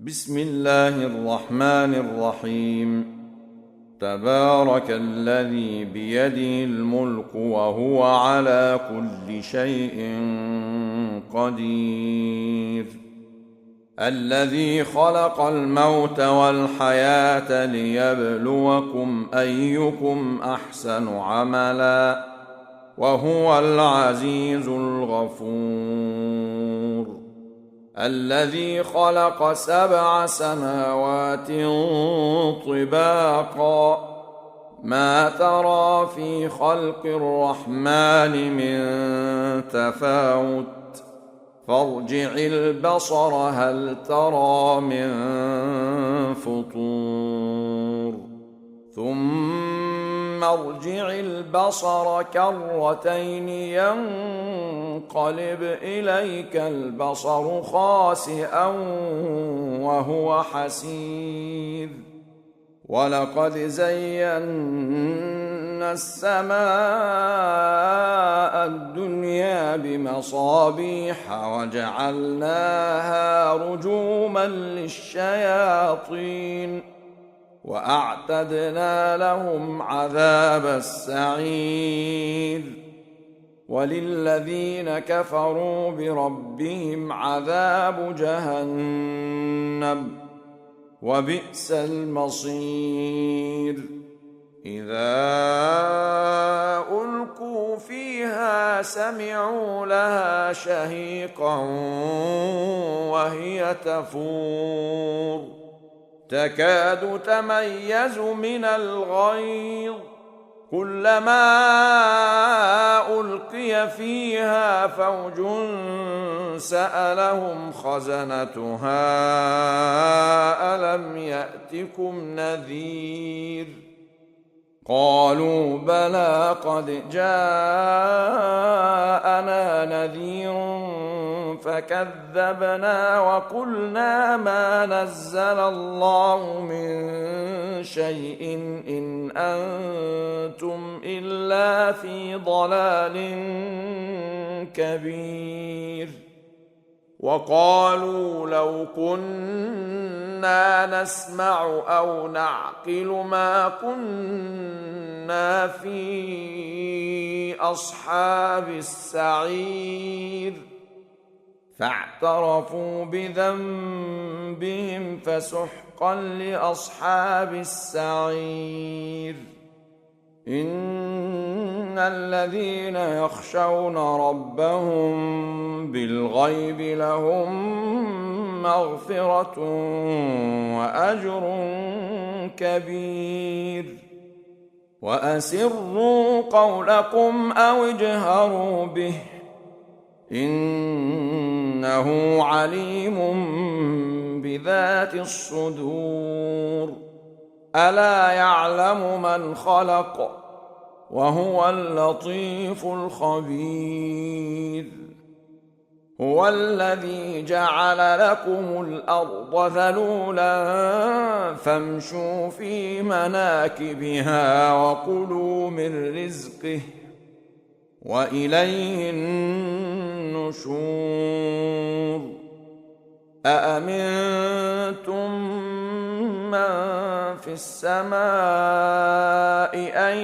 بسم الله الرحمن الرحيم. تبارك الذي بيده الملك وهو على كل شيء قدير. الذي خلق الموت والحياة ليبلوكم أيكم أحسن عملا وهو العزيز الغفور. الذي خلق 7 سماوات طباقا ما ترى في خلق الرحمن من تفاوت فارجع البصر هل ترى من فطور ثم ارجع البصر كرتين ينقلب إليك البصر خاسئا وهو حسير. ولقد زينا السماء الدنيا بمصابيح وجعلناها رجوما للشياطين وأعتدنا لهم عذاب السعير. وللذين كفروا بربهم عذاب جهنم وبئس المصير. إذا ألقوا فيها سمعوا لها شهيقا وهي تفور تكاد تميز من الغيظ كلما ألقي فيها فوج سألهم خزنتها ألم يأتكم نذير قالوا بلى قد جاءنا نذير فكذبنا وقلنا ما نزل الله من شيء إن أنتم إلا في ضلال كبير. وقالوا لو كنا نسمع أو نعقل ما كنا في أصحاب السعير فاعترفوا بذنبهم فسحقا لأصحاب السعير. إن الذين يخشون ربهم بالغيب لهم مغفرة وأجر كبير. وأسروا قولكم أو اجهروا به إنه عليم بذات الصدور. ألا يعلم من خلق وهو اللطيف الخبير. هو الذي جعل لكم الأرض ذلولا فامشوا في مناكبها وكلوا من رزقه وإليه النشور. أأمنتم من في السماء أن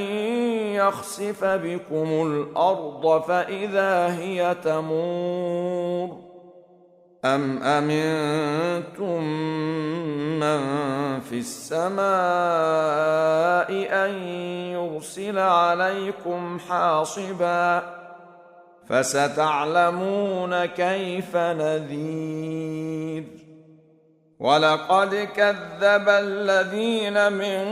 يخسف بكم الأرض فإذا هي تمور أم أمنتم من في السماء أن يرسل عليكم حاصبا فستعلمون كيف نذير. ولقد كذب الذين من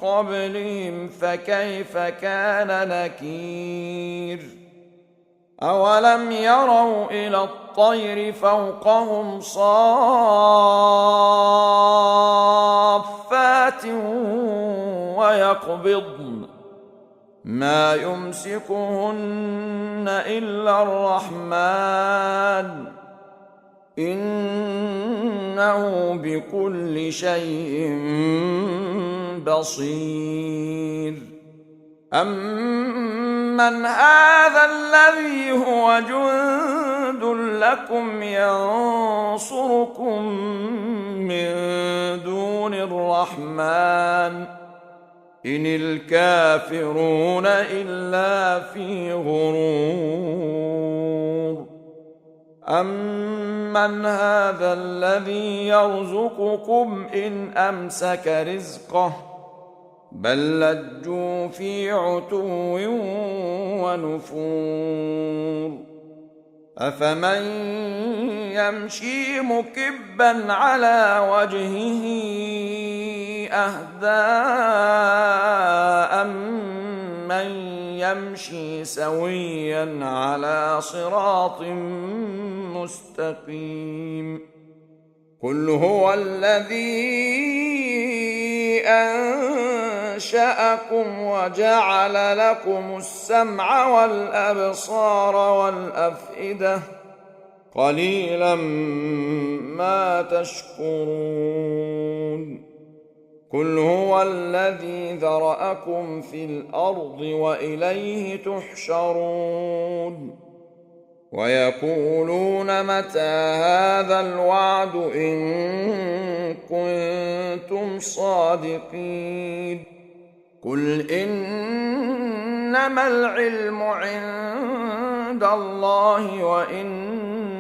قبلهم فكيف كان نكير. أولم يروا إلى الطير فوقهم صافات ويقبضن ما يمسكهن إلا الرحمن إنه بكل شيء بصير. أمن هذا الذي هو جند لكم ينصركم الرحمن إن الكافرون إلا في غرور. أمن هذا الذي يرزقكم إن أمسك رزقه بل لجوا في عتو ونفور. أفمن يمشي مكبا على وجهه أهدى أمن يمشي سويا على صراط مستقيم. قل هو الذي أنشأكم وجعل لكم السمع والأبصار والأفئدة قليلا ما تشكرون. قل هو الذي ذرأكم في الأرض وإليه تحشرون. ويقولون متى هذا الوعد إن كنتم صادقين. قل إنما العلم عند الله وإنما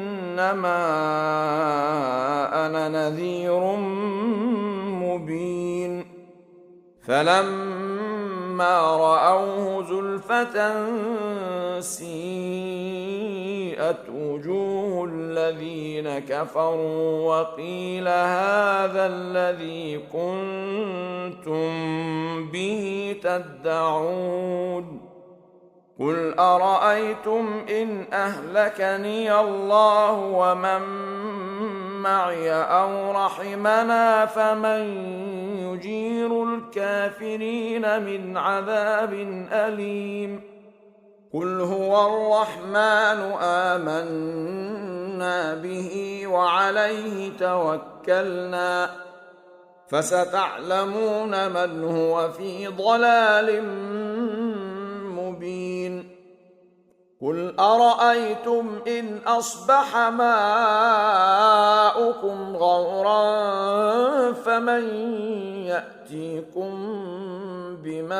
أنا نذير مبين. فلما رأوه زلفة سيئت وجوه الذين كفروا وقيل هذا الذي كنتم به تدعون. قل أرأيتم إن أهلكني الله ومن معي أو رحمنا فمن يجير الكافرين من عذاب أليم. قل هو الرحمن آمنا به وعليه توكلنا فستعلمون من هو في ضلال مبين. قل أرأيتم إن أصبح ماؤكم غورا فمن يأتيكم بماء